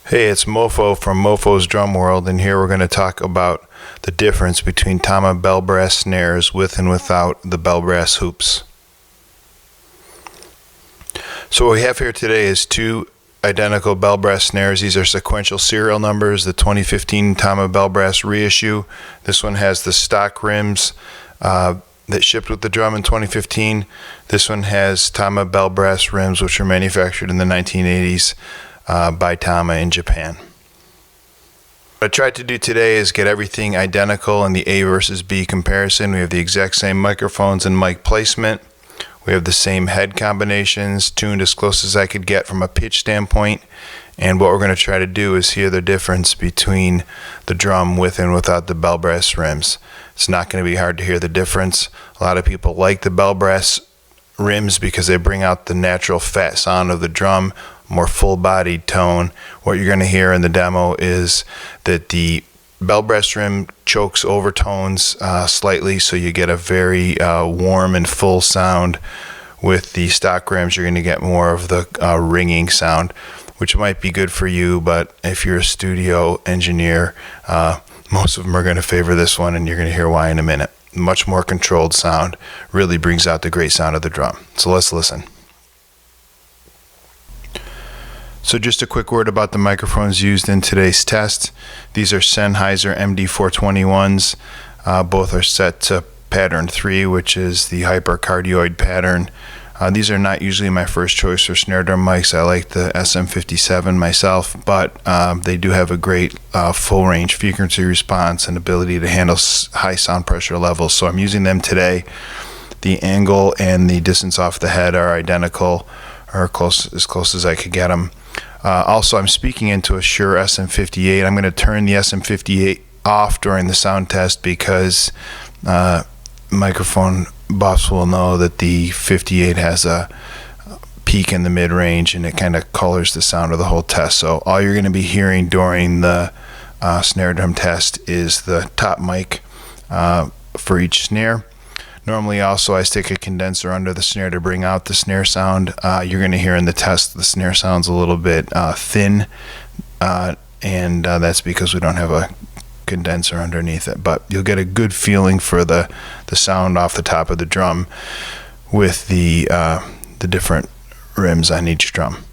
Hey, it's Mofo from Mofo's Drum World, and here we're going to talk about the difference between Tama Bell Brass Snares with and without the bell brass hoops. So what we have here today is two identical bell brass snares. These are sequential serial numbers, the 2015 Tama Bell Brass reissue. This one has the stock rims that shipped with the drum in 2015. This one has Tama Bell Brass rims, which were manufactured in the 1980s. By Tama in Japan. What I tried to do today is get everything identical in the A versus B comparison. We have the exact same microphones and mic placement. We have the same head combinations, tuned as close as I could get from a pitch standpoint. And what we're going to try to do is hear the difference between the drum with and without the bell brass rims. It's not going to be hard to hear the difference. A lot of people like the bell brass rims because they bring out the natural fat sound of the drum, more full-bodied tone. What you're going to hear in the demo is that the bell brass rim chokes overtones slightly, so you get a very warm and full sound. With the stock rims, you're going to get more of the ringing sound, which might be good for you, but if you're a studio engineer, most of them are going to favor this one, and you're going to hear why in a minute. Much more controlled sound, really brings out the great sound of the drum. So let's listen. So just a quick word about the microphones used in today's test. These are Sennheiser MD421s. Both are set to pattern 3, which is the hypercardioid pattern. These are not usually my first choice for snare drum mics. I like the SM57 myself, but they do have a great full range frequency response and ability to handle high sound pressure levels. So I'm using them today. The angle and the distance off the head are identical, or as close as I could get them. Also, I'm speaking into a Shure SM58. I'm going to turn the SM58 off during the sound test because microphone buffs will know that the 58 has a peak in the mid-range, and it kind of colors the sound of the whole test. So all you're going to be hearing during the snare drum test is the top mic for each snare. Normally also I stick a condenser under the snare to bring out the snare sound. You're going to hear in the test the snare sound's a little bit thin, and that's because we don't have a condenser underneath it. But you'll get a good feeling for the sound off the top of the drum with the different rims on each drum.